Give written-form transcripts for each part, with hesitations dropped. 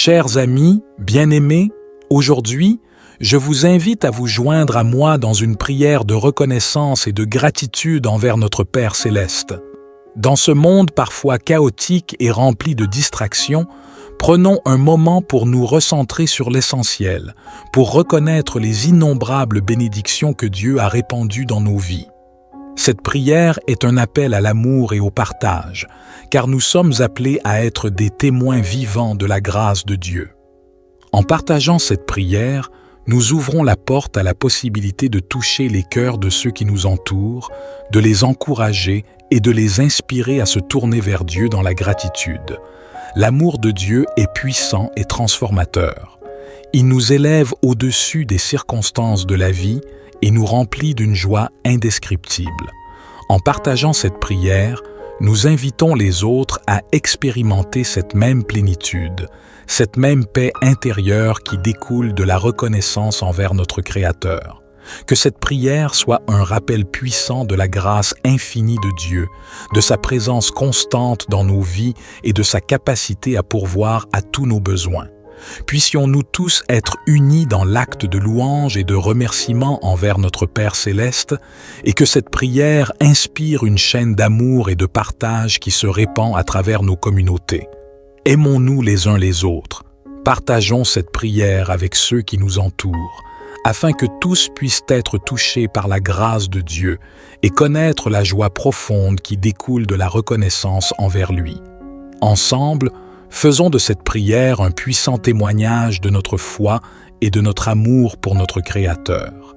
Chers amis, bien-aimés, aujourd'hui, je vous invite à vous joindre à moi dans une prière de reconnaissance et de gratitude envers notre Père céleste. Dans ce monde parfois chaotique et rempli de distractions, prenons un moment pour nous recentrer sur l'essentiel, pour reconnaître les innombrables bénédictions que Dieu a répandues dans nos vies. Cette prière est un appel à l'amour et au partage, car nous sommes appelés à être des témoins vivants de la grâce de Dieu. En partageant cette prière, nous ouvrons la porte à la possibilité de toucher les cœurs de ceux qui nous entourent, de les encourager et de les inspirer à se tourner vers Dieu dans la gratitude. L'amour de Dieu est puissant et transformateur. Il nous élève au-dessus des circonstances de la vie et nous remplit d'une joie indescriptible. En partageant cette prière, nous invitons les autres à expérimenter cette même plénitude, cette même paix intérieure qui découle de la reconnaissance envers notre Créateur. Que cette prière soit un rappel puissant de la grâce infinie de Dieu, de sa présence constante dans nos vies et de sa capacité à pourvoir à tous nos besoins. Puissions-nous tous être unis dans l'acte de louange et de remerciement envers notre Père céleste, et que cette prière inspire une chaîne d'amour et de partage qui se répand à travers nos communautés. Aimons-nous les uns les autres, partageons cette prière avec ceux qui nous entourent, afin que tous puissent être touchés par la grâce de Dieu et connaître la joie profonde qui découle de la reconnaissance envers lui. Ensemble, faisons de cette prière un puissant témoignage de notre foi et de notre amour pour notre Créateur.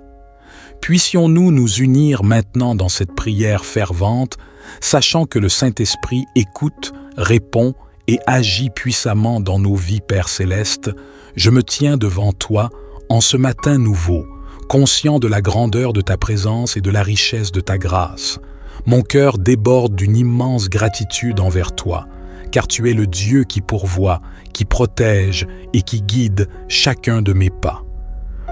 Puissions-nous nous unir maintenant dans cette prière fervente, sachant que le Saint-Esprit écoute, répond et agit puissamment dans nos vies, Père céleste. Je me tiens devant toi en ce matin nouveau, conscient de la grandeur de ta présence et de la richesse de ta grâce. Mon cœur déborde d'une immense gratitude envers toi, car tu es le Dieu qui pourvoit, qui protège et qui guide chacun de mes pas.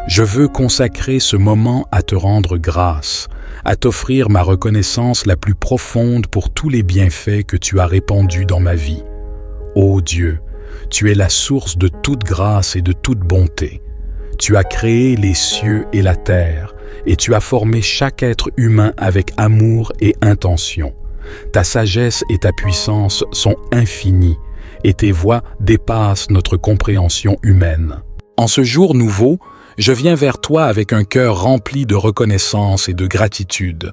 Je veux consacrer ce moment à te rendre grâce, à t'offrir ma reconnaissance la plus profonde pour tous les bienfaits que tu as répandus dans ma vie. Ô Dieu, tu es la source de toute grâce et de toute bonté. Tu as créé les cieux et la terre, et tu as formé chaque être humain avec amour et intention. Ta sagesse et ta puissance sont infinies, et tes voies dépassent notre compréhension humaine. En ce jour nouveau, je viens vers toi avec un cœur rempli de reconnaissance et de gratitude.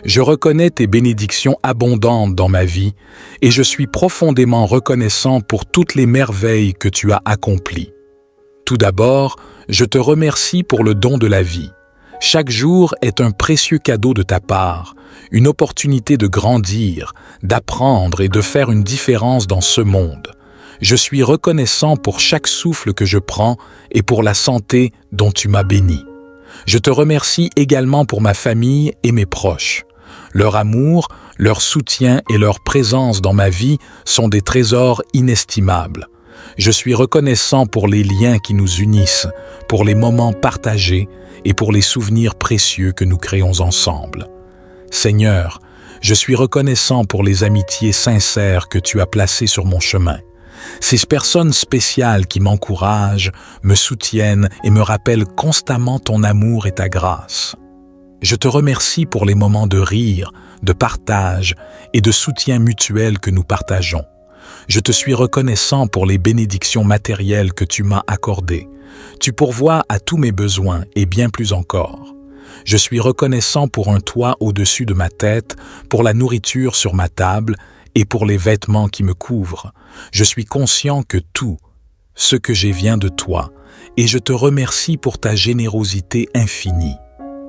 Je reconnais tes bénédictions abondantes dans ma vie, et je suis profondément reconnaissant pour toutes les merveilles que tu as accomplies. Tout d'abord, je te remercie pour le don de la vie. Chaque jour est un précieux cadeau de ta part, une opportunité de grandir, d'apprendre et de faire une différence dans ce monde. Je suis reconnaissant pour chaque souffle que je prends et pour la santé dont tu m'as béni. Je te remercie également pour ma famille et mes proches. Leur amour, leur soutien et leur présence dans ma vie sont des trésors inestimables. Je suis reconnaissant pour les liens qui nous unissent, pour les moments partagés et pour les souvenirs précieux que nous créons ensemble. Seigneur, je suis reconnaissant pour les amitiés sincères que tu as placées sur mon chemin. Ces personnes spéciales qui m'encouragent, me soutiennent et me rappellent constamment ton amour et ta grâce. Je te remercie pour les moments de rire, de partage et de soutien mutuel que nous partageons. Je te suis reconnaissant pour les bénédictions matérielles que tu m'as accordées. Tu pourvois à tous mes besoins et bien plus encore. Je suis reconnaissant pour un toit au-dessus de ma tête, pour la nourriture sur ma table et pour les vêtements qui me couvrent. Je suis conscient que tout ce que j'ai vient de toi, et je te remercie pour ta générosité infinie.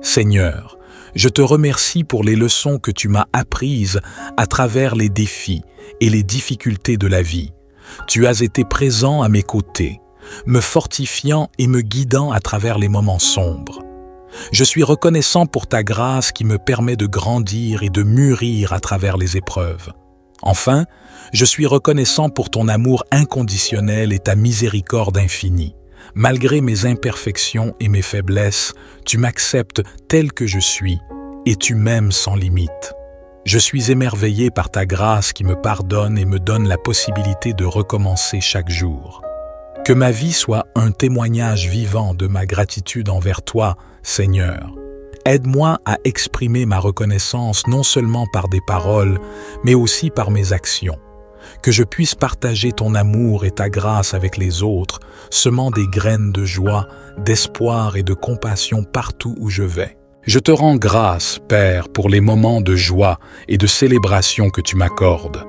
Seigneur, je te remercie pour les leçons que tu m'as apprises à travers les défis et les difficultés de la vie. Tu as été présent à mes côtés, me fortifiant et me guidant à travers les moments sombres. Je suis reconnaissant pour ta grâce qui me permet de grandir et de mûrir à travers les épreuves. Enfin, je suis reconnaissant pour ton amour inconditionnel et ta miséricorde infinie. Malgré mes imperfections et mes faiblesses, tu m'acceptes tel que je suis et tu m'aimes sans limite. Je suis émerveillé par ta grâce qui me pardonne et me donne la possibilité de recommencer chaque jour. Que ma vie soit un témoignage vivant de ma gratitude envers toi, Seigneur. Aide-moi à exprimer ma reconnaissance non seulement par des paroles, mais aussi par mes actions. Que je puisse partager ton amour et ta grâce avec les autres, semant des graines de joie, d'espoir et de compassion partout où je vais. Je te rends grâce, Père, pour les moments de joie et de célébration que tu m'accordes.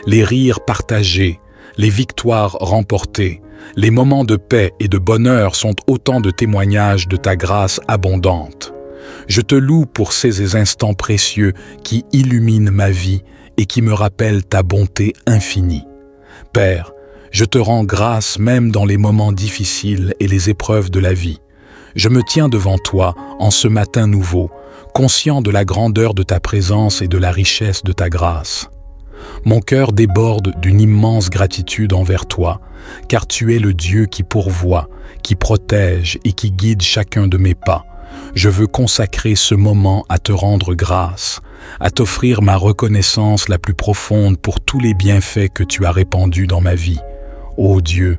Les rires partagés, les victoires remportées, les moments de paix et de bonheur sont autant de témoignages de ta grâce abondante. Je te loue pour ces instants précieux qui illuminent ma vie et qui me rappellent ta bonté infinie. Père, je te rends grâce même dans les moments difficiles et les épreuves de la vie. Je me tiens devant toi en ce matin nouveau, conscient de la grandeur de ta présence et de la richesse de ta grâce. Mon cœur déborde d'une immense gratitude envers toi, car tu es le Dieu qui pourvoit, qui protège et qui guide chacun de mes pas. Je veux consacrer ce moment à te rendre grâce, à t'offrir ma reconnaissance la plus profonde pour tous les bienfaits que tu as répandus dans ma vie. Ô Dieu,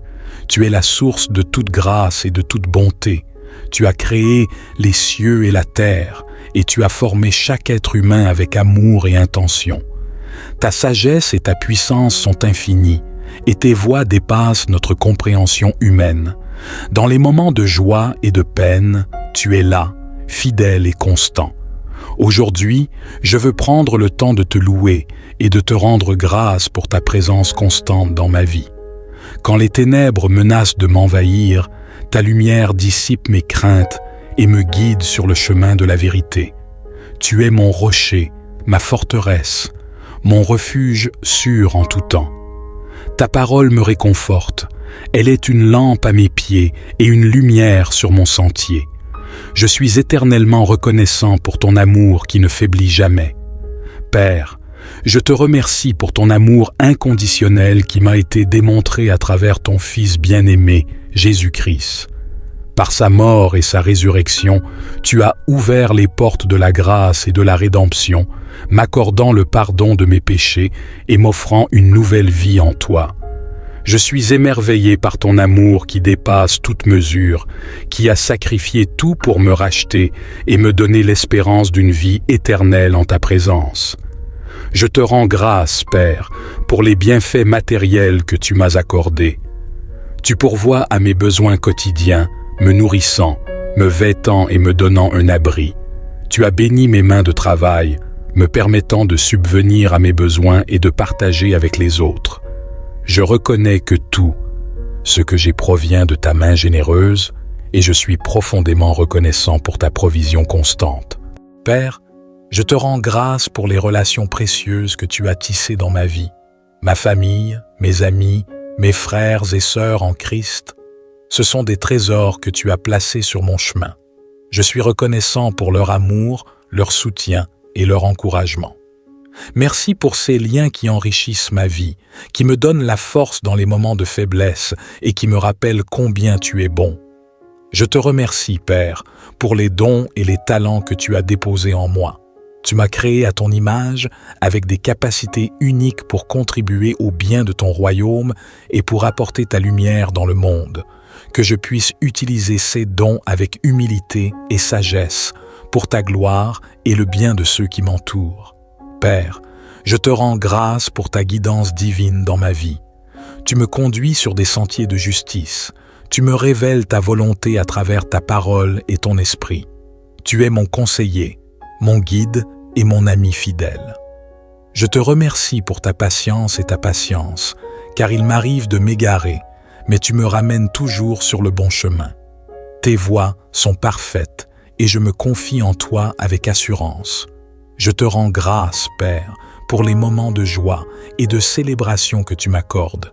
tu es la source de toute grâce et de toute bonté. Tu as créé les cieux et la terre, et tu as formé chaque être humain avec amour et intention. Ta sagesse et ta puissance sont infinies, et tes voies dépassent notre compréhension humaine. Dans les moments de joie et de peine, tu es là, fidèle et constant. Aujourd'hui, je veux prendre le temps de te louer et de te rendre grâce pour ta présence constante dans ma vie. Quand les ténèbres menacent de m'envahir, ta lumière dissipe mes craintes et me guide sur le chemin de la vérité. Tu es mon rocher, ma forteresse, mon refuge sûr en tout temps. Ta parole me réconforte, elle est une lampe à mes pieds et une lumière sur mon sentier. Je suis éternellement reconnaissant pour ton amour qui ne faiblit jamais. Père, je te remercie pour ton amour inconditionnel qui m'a été démontré à travers ton Fils bien-aimé, Jésus-Christ. Par sa mort et sa résurrection, tu as ouvert les portes de la grâce et de la rédemption, m'accordant le pardon de mes péchés et m'offrant une nouvelle vie en toi. Je suis émerveillé par ton amour qui dépasse toute mesure, qui a sacrifié tout pour me racheter et me donner l'espérance d'une vie éternelle en ta présence. Je te rends grâce, Père, pour les bienfaits matériels que tu m'as accordés. Tu pourvois à mes besoins quotidiens, me nourrissant, me vêtant et me donnant un abri. Tu as béni mes mains de travail, me permettant de subvenir à mes besoins et de partager avec les autres. Je reconnais que tout, ce que j'ai provient de ta main généreuse, et je suis profondément reconnaissant pour ta provision constante. Père, je te rends grâce pour les relations précieuses que tu as tissées dans ma vie, ma famille, mes amis, mes frères et sœurs en Christ. Ce sont des trésors que tu as placés sur mon chemin. Je suis reconnaissant pour leur amour, leur soutien et leur encouragement. Merci pour ces liens qui enrichissent ma vie, qui me donnent la force dans les moments de faiblesse et qui me rappellent combien tu es bon. Je te remercie, Père, pour les dons et les talents que tu as déposés en moi. Tu m'as créé à ton image avec des capacités uniques pour contribuer au bien de ton royaume et pour apporter ta lumière dans le monde. Que je puisse utiliser ces dons avec humilité et sagesse pour ta gloire et le bien de ceux qui m'entourent. Père, je te rends grâce pour ta guidance divine dans ma vie. Tu me conduis sur des sentiers de justice. Tu me révèles ta volonté à travers ta parole et ton esprit. Tu es mon conseiller, mon guide et mon ami fidèle. Je te remercie pour ta patience et ta patience, car il m'arrive de m'égarer, mais tu me ramènes toujours sur le bon chemin. Tes voies sont parfaites et je me confie en toi avec assurance. Je te rends grâce, Père, pour les moments de joie et de célébration que tu m'accordes,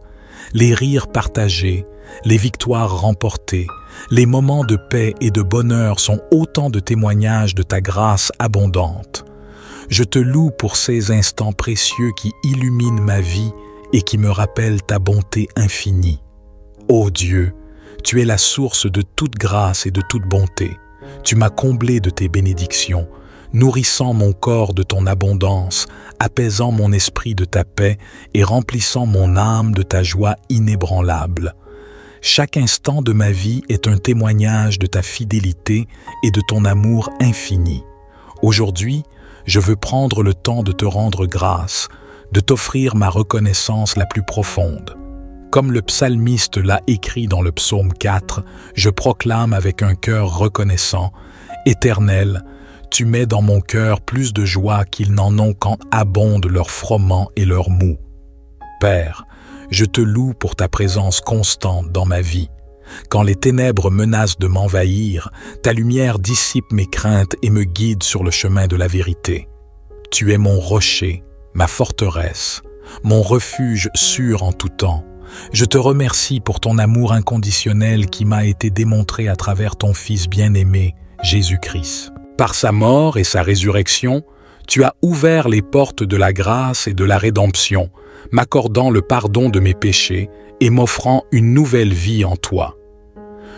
les rires partagés, les victoires remportées, les moments de paix et de bonheur sont autant de témoignages de ta grâce abondante. Je te loue pour ces instants précieux qui illuminent ma vie et qui me rappellent ta bonté infinie. Ô Dieu, tu es la source de toute grâce et de toute bonté. Tu m'as comblé de tes bénédictions, nourrissant mon corps de ton abondance, apaisant mon esprit de ta paix et remplissant mon âme de ta joie inébranlable. Chaque instant de ma vie est un témoignage de ta fidélité et de ton amour infini. Aujourd'hui, je veux prendre le temps de te rendre grâce, de t'offrir ma reconnaissance la plus profonde. Comme le psalmiste l'a écrit dans le psaume 4, je proclame avec un cœur reconnaissant, « Éternel, tu mets dans mon cœur plus de joie qu'ils n'en ont quand abondent leurs froment et leurs mou. » Père, je te loue pour ta présence constante dans ma vie. Quand les ténèbres menacent de m'envahir, ta lumière dissipe mes craintes et me guide sur le chemin de la vérité. Tu es mon rocher, ma forteresse, mon refuge sûr en tout temps. Je te remercie pour ton amour inconditionnel qui m'a été démontré à travers ton Fils bien-aimé, Jésus-Christ. Par sa mort et sa résurrection, tu as ouvert les portes de la grâce et de la rédemption, m'accordant le pardon de mes péchés et m'offrant une nouvelle vie en toi.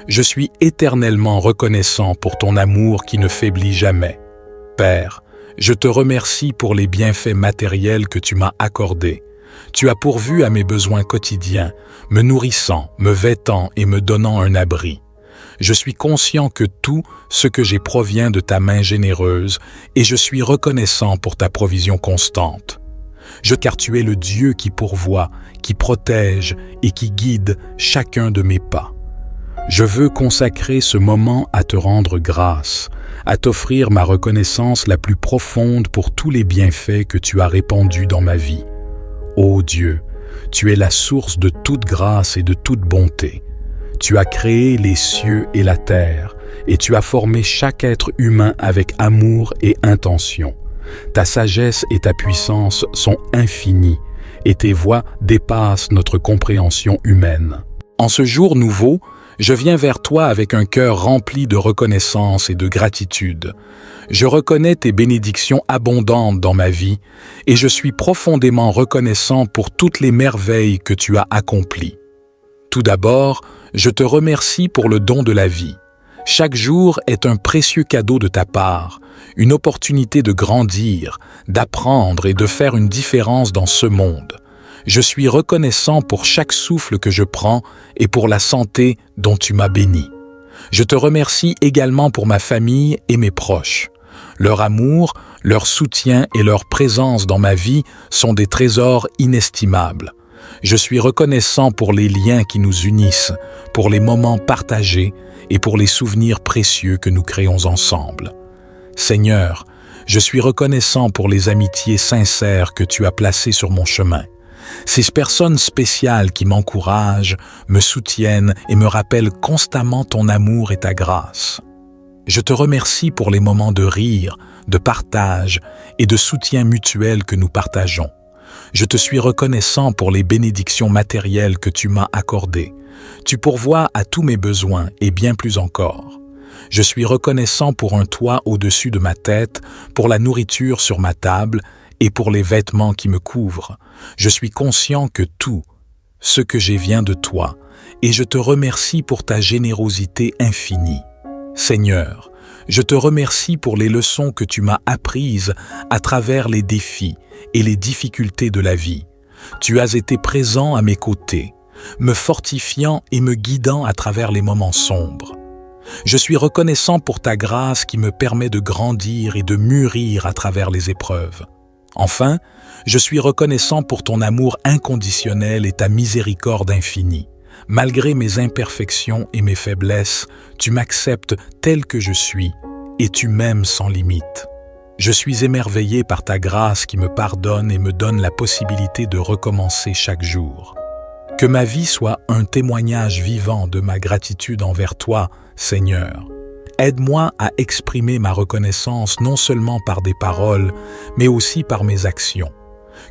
Je suis éternellement reconnaissant pour ton amour qui ne faiblit jamais. Père, je te remercie pour les bienfaits matériels que tu m'as accordés. Tu as pourvu à mes besoins quotidiens, me nourrissant, me vêtant et me donnant un abri. Je suis conscient que tout ce que j'ai provient de ta main généreuse et je suis reconnaissant pour ta provision constante. Car tu es le Dieu qui pourvoit, qui protège et qui guide chacun de mes pas. Je veux consacrer ce moment à te rendre grâce, à t'offrir ma reconnaissance la plus profonde pour tous les bienfaits que tu as répandus dans ma vie. Ô Dieu, tu es la source de toute grâce et de toute bonté. Tu as créé les cieux et la terre, et tu as formé chaque être humain avec amour et intention. Ta sagesse et ta puissance sont infinies, et tes voies dépassent notre compréhension humaine. En ce jour nouveau, je viens vers toi avec un cœur rempli de reconnaissance et de gratitude. Je reconnais tes bénédictions abondantes dans ma vie, et je suis profondément reconnaissant pour toutes les merveilles que tu as accomplies. Tout d'abord, je te remercie pour le don de la vie. Chaque jour est un précieux cadeau de ta part, une opportunité de grandir, d'apprendre et de faire une différence dans ce monde. Je suis reconnaissant pour chaque souffle que je prends et pour la santé dont tu m'as béni. Je te remercie également pour ma famille et mes proches. Leur amour, leur soutien et leur présence dans ma vie sont des trésors inestimables. Je suis reconnaissant pour les liens qui nous unissent, pour les moments partagés et pour les souvenirs précieux que nous créons ensemble. Seigneur, je suis reconnaissant pour les amitiés sincères que tu as placées sur mon chemin. Ces personnes spéciales qui m'encouragent, me soutiennent et me rappellent constamment ton amour et ta grâce. Je te remercie pour les moments de rire, de partage et de soutien mutuel que nous partageons. Je te suis reconnaissant pour les bénédictions matérielles que tu m'as accordées. Tu pourvois à tous mes besoins et bien plus encore. Je suis reconnaissant pour un toit au-dessus de ma tête, pour la nourriture sur ma table et pour les vêtements qui me couvrent. Je suis conscient que tout ce que j'ai vient de toi, et je te remercie pour ta générosité infinie. Seigneur, je te remercie pour les leçons que tu m'as apprises à travers les défis et les difficultés de la vie. Tu as été présent à mes côtés, me fortifiant et me guidant à travers les moments sombres. Je suis reconnaissant pour ta grâce qui me permet de grandir et de mûrir à travers les épreuves. Enfin, je suis reconnaissant pour ton amour inconditionnel et ta miséricorde infinie. Malgré mes imperfections et mes faiblesses, tu m'acceptes tel que je suis et tu m'aimes sans limite. Je suis émerveillé par ta grâce qui me pardonne et me donne la possibilité de recommencer chaque jour. Que ma vie soit un témoignage vivant de ma gratitude envers toi, Seigneur. Aide-moi à exprimer ma reconnaissance non seulement par des paroles, mais aussi par mes actions.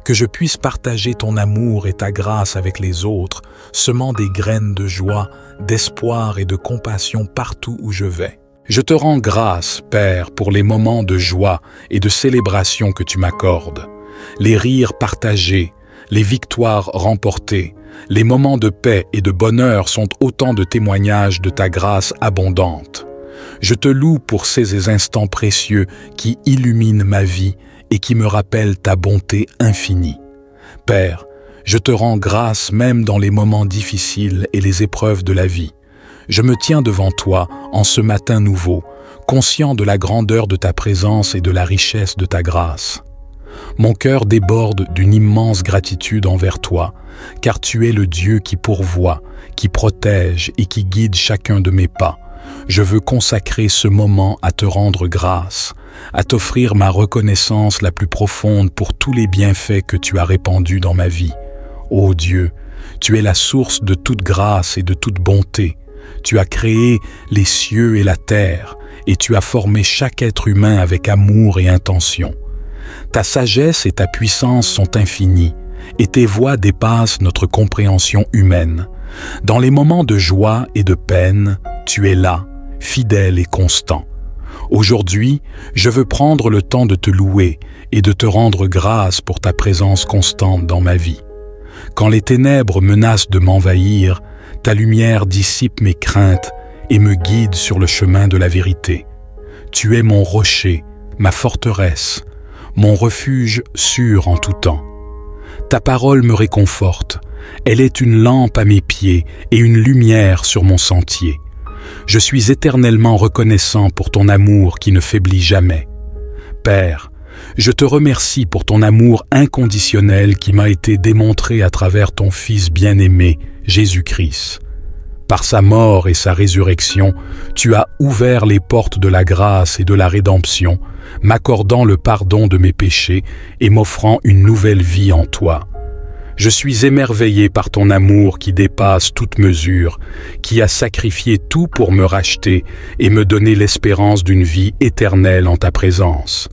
Que je puisse partager ton amour et ta grâce avec les autres, semant des graines de joie, d'espoir et de compassion partout où je vais. Je te rends grâce, Père, pour les moments de joie et de célébration que tu m'accordes. Les rires partagés, les victoires remportées, les moments de paix et de bonheur sont autant de témoignages de ta grâce abondante. Je te loue pour ces instants précieux qui illuminent ma vie et qui me rappellent ta bonté infinie. Père, Je te rends grâce même dans les moments difficiles et les épreuves de la vie. Je me tiens devant toi en ce matin nouveau, conscient de la grandeur de ta présence et de la richesse de ta grâce. Mon cœur déborde d'une immense gratitude envers toi, car tu es le Dieu qui pourvoit, qui protège et qui guide chacun de mes pas. Je veux consacrer ce moment à te rendre grâce, à t'offrir ma reconnaissance la plus profonde pour tous les bienfaits que tu as répandus dans ma vie. Ô Dieu, tu es la source de toute grâce et de toute bonté. Tu as créé les cieux et la terre, et tu as formé chaque être humain avec amour et intention. Ta sagesse et ta puissance sont infinies, et tes voies dépassent notre compréhension humaine. Dans les moments de joie et de peine, tu es là, fidèle et constant. Aujourd'hui, je veux prendre le temps de te louer et de te rendre grâce pour ta présence constante dans ma vie. Quand les ténèbres menacent de m'envahir, ta lumière dissipe mes craintes et me guide sur le chemin de la vérité. Tu es mon rocher, ma forteresse, mon refuge sûr en tout temps. Ta parole me réconforte, elle est une lampe à mes pieds et une lumière sur mon sentier. Je suis éternellement reconnaissant pour ton amour qui ne faiblit jamais. Père, je te remercie pour ton amour inconditionnel qui m'a été démontré à travers ton Fils bien-aimé, Jésus-Christ. Par sa mort et sa résurrection, tu as ouvert les portes de la grâce et de la rédemption, m'accordant le pardon de mes péchés et m'offrant une nouvelle vie en toi. Je suis émerveillé par ton amour qui dépasse toute mesure, qui a sacrifié tout pour me racheter et me donner l'espérance d'une vie éternelle en ta présence.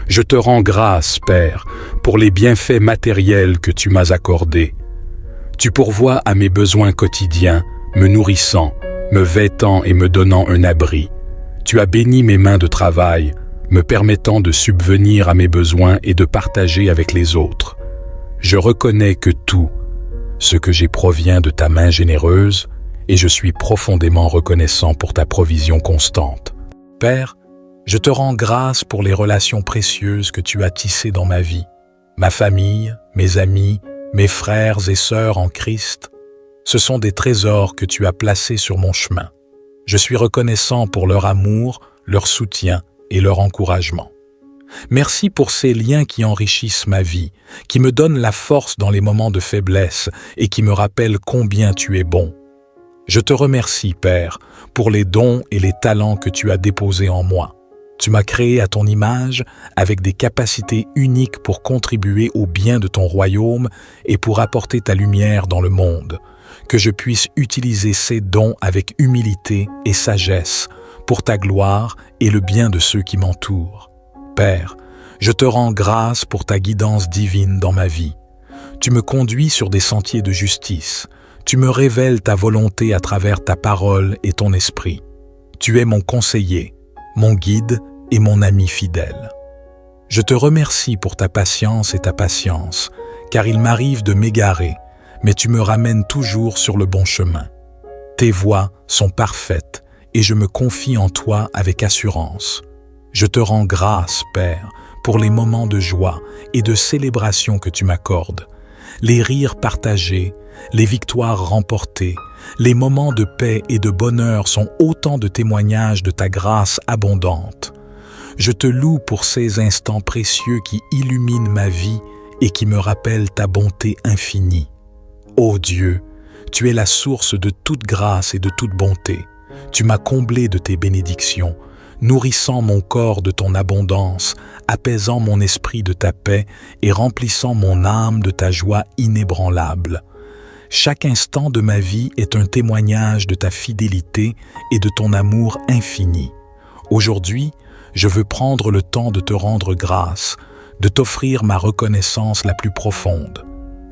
Je te rends grâce, Père, pour les bienfaits matériels que tu m'as accordés. Tu pourvois à mes besoins quotidiens, me nourrissant, me vêtant et me donnant un abri. Tu as béni mes mains de travail, me permettant de subvenir à mes besoins et de partager avec les autres. Je reconnais que tout ce que j'ai provient de ta main généreuse et je suis profondément reconnaissant pour ta provision constante. Père, je te rends grâce pour les relations précieuses que tu as tissées dans ma vie, ma famille, mes amis, mes frères et sœurs en Christ. Ce sont des trésors que tu as placés sur mon chemin. Je suis reconnaissant pour leur amour, leur soutien et leur encouragement. Merci pour ces liens qui enrichissent ma vie, qui me donnent la force dans les moments de faiblesse et qui me rappellent combien tu es bon. Je te remercie, Père, pour les dons et les talents que tu as déposés en moi. Tu m'as créé à ton image avec des capacités uniques pour contribuer au bien de ton royaume et pour apporter ta lumière dans le monde. Que je puisse utiliser ces dons avec humilité et sagesse pour ta gloire et le bien de ceux qui m'entourent. Père, je te rends grâce pour ta guidance divine dans ma vie. Tu me conduis sur des sentiers de justice. Tu me révèles ta volonté à travers ta parole et ton esprit. Tu es mon conseiller, mon guide et mon ami fidèle. Je te remercie pour ta patience et ta patience, car il m'arrive de m'égarer, mais tu me ramènes toujours sur le bon chemin. Tes voies sont parfaites et je me confie en toi avec assurance. Je te rends grâce, Père, pour les moments de joie et de célébration que tu m'accordes, les rires partagés, les victoires remportées, les moments de paix et de bonheur sont autant de témoignages de ta grâce abondante. Je te loue pour ces instants précieux qui illuminent ma vie et qui me rappellent ta bonté infinie. Ô Dieu, tu es la source de toute grâce et de toute bonté. Tu m'as comblé de tes bénédictions, nourrissant mon corps de ton abondance, apaisant mon esprit de ta paix et remplissant mon âme de ta joie inébranlable. Chaque instant de ma vie est un témoignage de ta fidélité et de ton amour infini. Aujourd'hui, je veux prendre le temps de te rendre grâce, de t'offrir ma reconnaissance la plus profonde.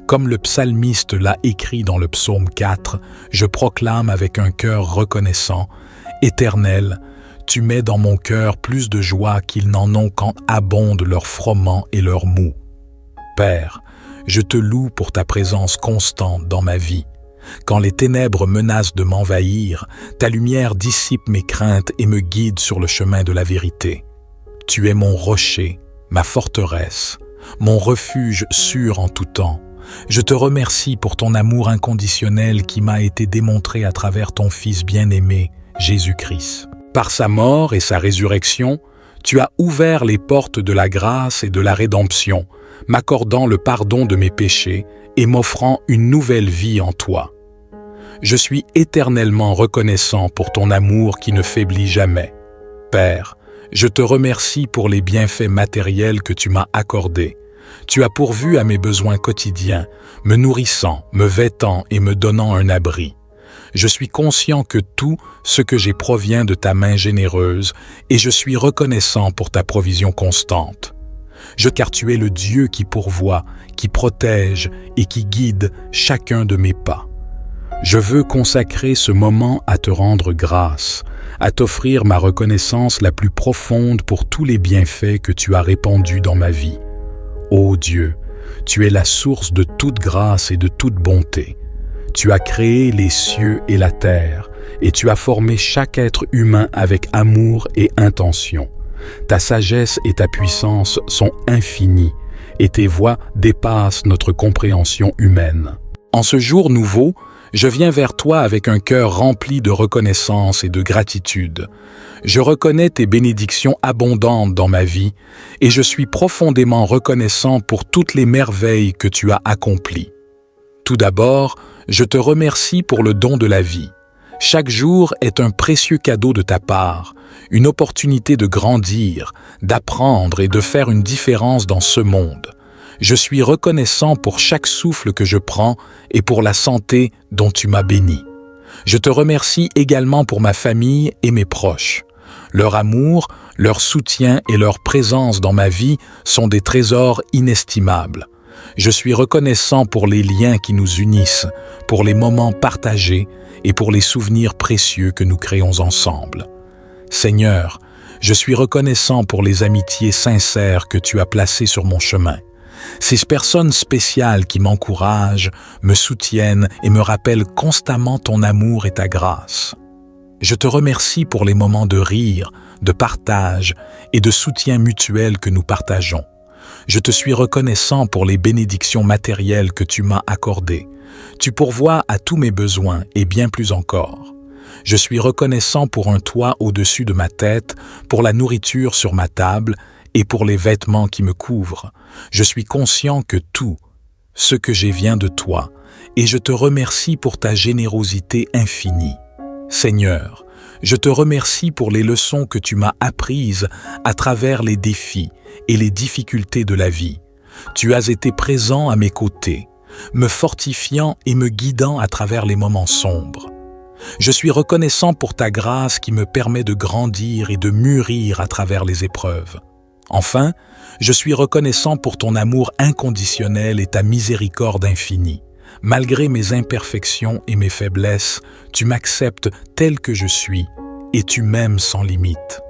Comme le psalmiste l'a écrit dans le psaume 4, je proclame avec un cœur reconnaissant, « Éternel, tu mets dans mon cœur plus de joie qu'ils n'en ont quand abondent leurs froment et leurs mou. Père, je te loue pour ta présence constante dans ma vie. Quand les ténèbres menacent de m'envahir, ta lumière dissipe mes craintes et me guide sur le chemin de la vérité. Tu es mon rocher, ma forteresse, mon refuge sûr en tout temps, Je te remercie pour ton amour inconditionnel qui m'a été démontré à travers ton Fils bien-aimé, Jésus-Christ. Par sa mort et sa résurrection, tu as ouvert les portes de la grâce et de la rédemption, m'accordant le pardon de mes péchés et m'offrant une nouvelle vie en toi. Je suis éternellement reconnaissant pour ton amour qui ne faiblit jamais. Père, je te remercie pour les bienfaits matériels que tu m'as accordés. Tu as pourvu à mes besoins quotidiens, me nourrissant, me vêtant et me donnant un abri. Je suis conscient que tout ce que j'ai provient de ta main généreuse et je suis reconnaissant pour ta provision constante. Car tu es le Dieu qui pourvoit, qui protège et qui guide chacun de mes pas. Je veux consacrer ce moment à te rendre grâce, à t'offrir ma reconnaissance la plus profonde pour tous les bienfaits que tu as répandus dans ma vie. Ô Dieu, tu es la source de toute grâce et de toute bonté. Tu as créé les cieux et la terre, et tu as formé chaque être humain avec amour et intention. Ta sagesse et ta puissance sont infinies, et tes voies dépassent notre compréhension humaine. En ce jour nouveau, je viens vers toi avec un cœur rempli de reconnaissance et de gratitude. Je reconnais tes bénédictions abondantes dans ma vie et je suis profondément reconnaissant pour toutes les merveilles que tu as accomplies. Tout d'abord, je te remercie pour le don de la vie. Chaque jour est un précieux cadeau de ta part, une opportunité de grandir, d'apprendre et de faire une différence dans ce monde. Je suis reconnaissant pour chaque souffle que je prends et pour la santé dont tu m'as béni. Je te remercie également pour ma famille et mes proches. Leur amour, leur soutien et leur présence dans ma vie sont des trésors inestimables. Je suis reconnaissant pour les liens qui nous unissent, pour les moments partagés et pour les souvenirs précieux que nous créons ensemble. Seigneur, je suis reconnaissant pour les amitiés sincères que tu as placées sur mon chemin. Ces personnes spéciales qui m'encouragent, me soutiennent et me rappellent constamment ton amour et ta grâce. Je te remercie pour les moments de rire, de partage et de soutien mutuel que nous partageons. Je te suis reconnaissant pour les bénédictions matérielles que tu m'as accordées. Tu pourvois à tous mes besoins et bien plus encore. Je suis reconnaissant pour un toit au-dessus de ma tête, pour la nourriture sur ma table et pour les vêtements qui me couvrent. Je suis conscient que tout ce que j'ai vient de toi, et je te remercie pour ta générosité infinie. Seigneur, je te remercie pour les leçons que tu m'as apprises à travers les défis et les difficultés de la vie. Tu as été présent à mes côtés, me fortifiant et me guidant à travers les moments sombres. Je suis reconnaissant pour ta grâce qui me permet de grandir et de mûrir à travers les épreuves. Enfin, je suis reconnaissant pour ton amour inconditionnel et ta miséricorde infinie. Malgré mes imperfections et mes faiblesses, tu m'acceptes tel que je suis et tu m'aimes sans limite.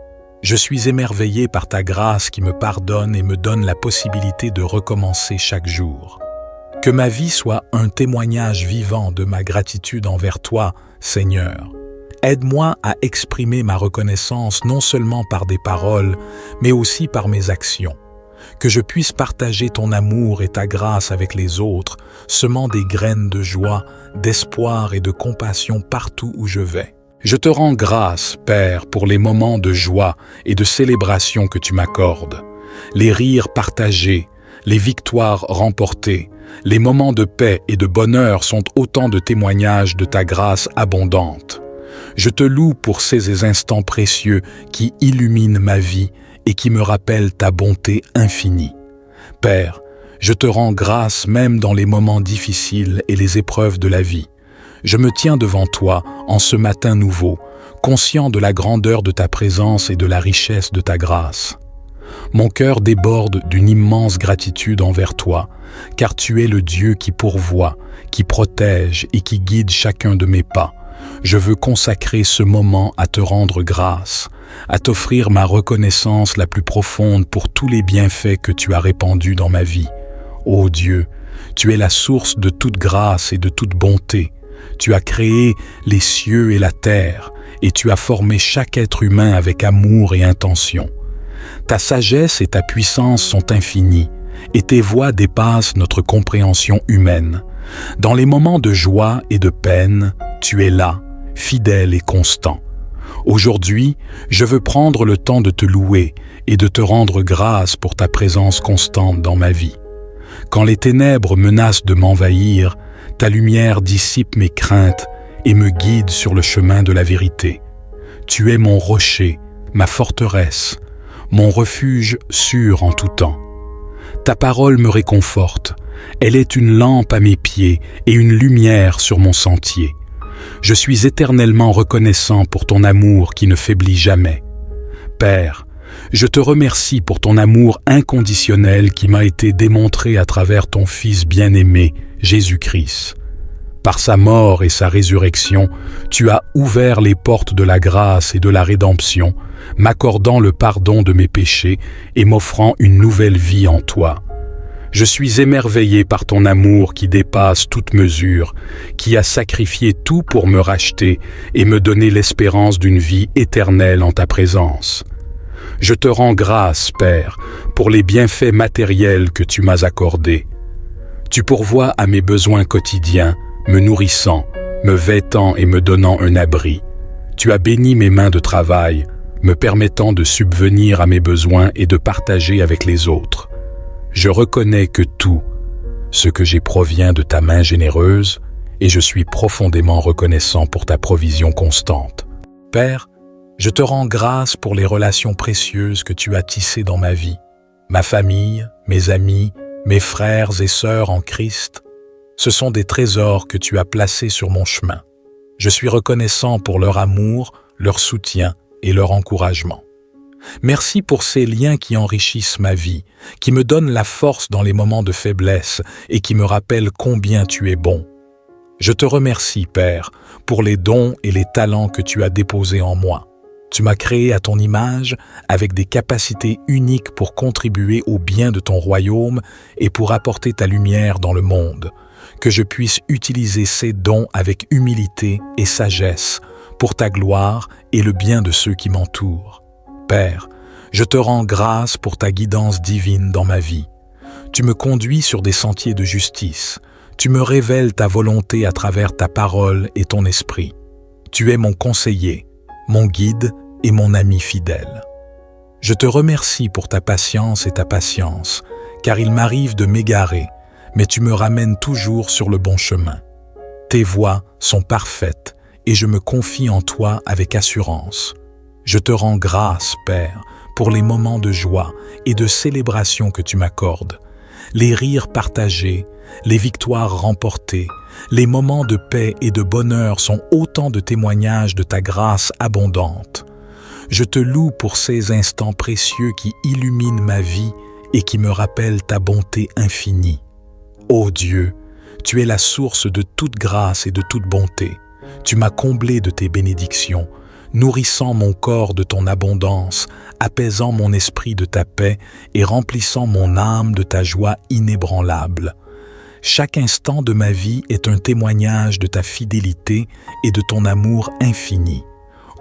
Je suis émerveillé par ta grâce qui me pardonne et me donne la possibilité de recommencer chaque jour. Que ma vie soit un témoignage vivant de ma gratitude envers toi, Seigneur. Aide-moi à exprimer ma reconnaissance non seulement par des paroles, mais aussi par mes actions. Que je puisse partager ton amour et ta grâce avec les autres, semant des graines de joie, d'espoir et de compassion partout où je vais. Je te rends grâce, Père, pour les moments de joie et de célébration que tu m'accordes. Les rires partagés, les victoires remportées, les moments de paix et de bonheur sont autant de témoignages de ta grâce abondante. Je te loue pour ces instants précieux qui illuminent ma vie et qui me rappellent ta bonté infinie. Père, je te rends grâce même dans les moments difficiles et les épreuves de la vie. Je me tiens devant toi en ce matin nouveau, conscient de la grandeur de ta présence et de la richesse de ta grâce. Mon cœur déborde d'une immense gratitude envers toi, car tu es le Dieu qui pourvoit, qui protège et qui guide chacun de mes pas. Je veux consacrer ce moment à te rendre grâce, à t'offrir ma reconnaissance la plus profonde pour tous les bienfaits que tu as répandus dans ma vie. Ô Dieu, tu es la source de toute grâce et de toute bonté. Tu as créé les cieux et la terre, et tu as formé chaque être humain avec amour et intention. Ta sagesse et ta puissance sont infinies, et tes voies dépassent notre compréhension humaine. Dans les moments de joie et de peine, tu es là, fidèle et constant. Aujourd'hui, je veux prendre le temps de te louer et de te rendre grâce pour ta présence constante dans ma vie. Quand les ténèbres menacent de m'envahir, ta lumière dissipe mes craintes et me guide sur le chemin de la vérité. Tu es mon rocher, ma forteresse, mon refuge sûr en tout temps. Ta parole me réconforte, elle est une lampe à mes pieds et une lumière sur mon sentier. Je suis éternellement reconnaissant pour ton amour qui ne faiblit jamais. Père, je te remercie pour ton amour inconditionnel qui m'a été démontré à travers ton Fils bien-aimé, Jésus-Christ. Par sa mort et sa résurrection, tu as ouvert les portes de la grâce et de la rédemption, m'accordant le pardon de mes péchés et m'offrant une nouvelle vie en toi. Je suis émerveillé par ton amour qui dépasse toute mesure, qui a sacrifié tout pour me racheter et me donner l'espérance d'une vie éternelle en ta présence. Je te rends grâce, Père, pour les bienfaits matériels que tu m'as accordés. Tu pourvois à mes besoins quotidiens, me nourrissant, me vêtant et me donnant un abri. Tu as béni mes mains de travail, me permettant de subvenir à mes besoins et de partager avec les autres. Je reconnais que tout, ce que j'ai provient de ta main généreuse, et je suis profondément reconnaissant pour ta provision constante. Père, je te rends grâce pour les relations précieuses que tu as tissées dans ma vie, ma famille, mes amis, mes frères et sœurs en Christ. Ce sont des trésors que tu as placés sur mon chemin. Je suis reconnaissant pour leur amour, leur soutien et leur encouragement. Merci pour ces liens qui enrichissent ma vie, qui me donnent la force dans les moments de faiblesse et qui me rappellent combien tu es bon. Je te remercie, Père, pour les dons et les talents que tu as déposés en moi. Tu m'as créé à ton image avec des capacités uniques pour contribuer au bien de ton royaume et pour apporter ta lumière dans le monde. Que je puisse utiliser ces dons avec humilité et sagesse pour ta gloire et le bien de ceux qui m'entourent. Père, je te rends grâce pour ta guidance divine dans ma vie. Tu me conduis sur des sentiers de justice. Tu me révèles ta volonté à travers ta parole et ton esprit. Tu es mon conseiller, mon guide et mon ami fidèle. Je te remercie pour ta patience et ta patience, car il m'arrive de m'égarer, mais tu me ramènes toujours sur le bon chemin. Tes voies sont parfaites et je me confie en toi avec assurance. Je te rends grâce, Père, pour les moments de joie et de célébration que tu m'accordes, les rires partagés, les victoires remportées, les moments de paix et de bonheur sont autant de témoignages de ta grâce abondante. Je te loue pour ces instants précieux qui illuminent ma vie et qui me rappellent ta bonté infinie. Ô Dieu, tu es la source de toute grâce et de toute bonté. Tu m'as comblé de tes bénédictions, nourrissant mon corps de ton abondance, apaisant mon esprit de ta paix et remplissant mon âme de ta joie inébranlable. Chaque instant de ma vie est un témoignage de ta fidélité et de ton amour infini.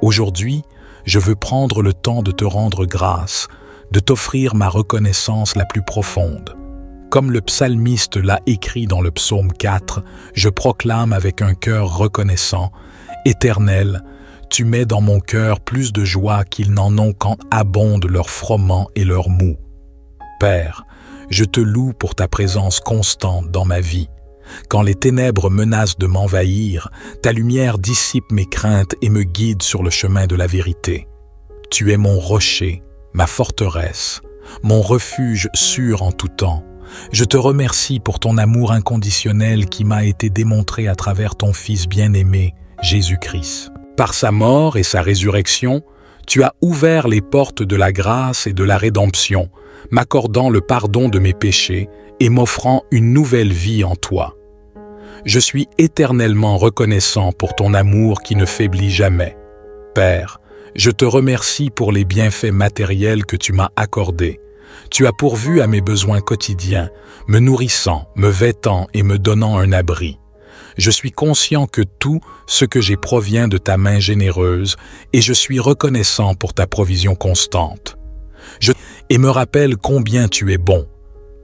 Aujourd'hui, je veux prendre le temps de te rendre grâce, de t'offrir ma reconnaissance la plus profonde. Comme le psalmiste l'a écrit dans le psaume 4, je proclame avec un cœur reconnaissant, « Éternel, tu mets dans mon cœur plus de joie qu'ils n'en ont quand abondent leurs froment et leurs mou. Père, je te loue pour ta présence constante dans ma vie. Quand les ténèbres menacent de m'envahir, ta lumière dissipe mes craintes et me guide sur le chemin de la vérité. Tu es mon rocher, ma forteresse, mon refuge sûr en tout temps. Je te remercie pour ton amour inconditionnel qui m'a été démontré à travers ton Fils bien-aimé, Jésus-Christ. Par sa mort et sa résurrection, tu as ouvert les portes de la grâce et de la rédemption, m'accordant le pardon de mes péchés et m'offrant une nouvelle vie en toi. Je suis éternellement reconnaissant pour ton amour qui ne faiblit jamais. Père, je te remercie pour les bienfaits matériels que tu m'as accordés. Tu as pourvu à mes besoins quotidiens, me nourrissant, me vêtant et me donnant un abri. Je suis conscient que tout ce que j'ai provient de ta main généreuse et je suis reconnaissant pour ta provision constante. Et me rappelle combien tu es bon.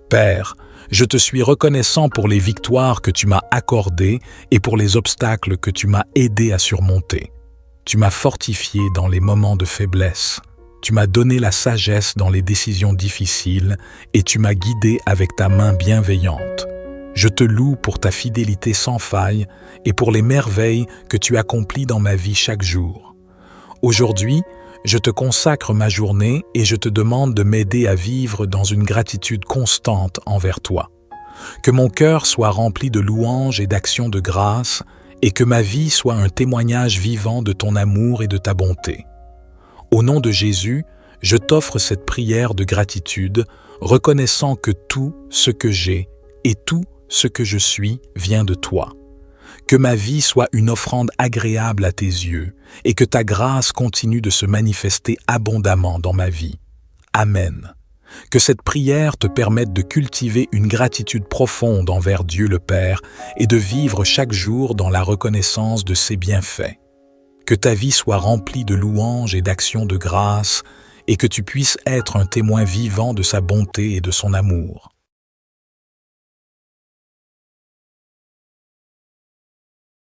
Père, je te suis reconnaissant pour les victoires que tu m'as accordées et pour les obstacles que tu m'as aidé à surmonter. Tu m'as fortifié dans les moments de faiblesse. Tu m'as donné la sagesse dans les décisions difficiles et tu m'as guidé avec ta main bienveillante. Je te loue pour ta fidélité sans faille et pour les merveilles que tu accomplis dans ma vie chaque jour. Aujourd'hui, je te consacre ma journée et je te demande de m'aider à vivre dans une gratitude constante envers toi. Que mon cœur soit rempli de louanges et d'actions de grâce et que ma vie soit un témoignage vivant de ton amour et de ta bonté. Au nom de Jésus, je t'offre cette prière de gratitude, reconnaissant que tout ce que j'ai et tout ce que je suis vient de toi. Que ma vie soit une offrande agréable à tes yeux et que ta grâce continue de se manifester abondamment dans ma vie. Amen. Que cette prière te permette de cultiver une gratitude profonde envers Dieu le Père et de vivre chaque jour dans la reconnaissance de ses bienfaits. Que ta vie soit remplie de louanges et d'actions de grâce et que tu puisses être un témoin vivant de sa bonté et de son amour.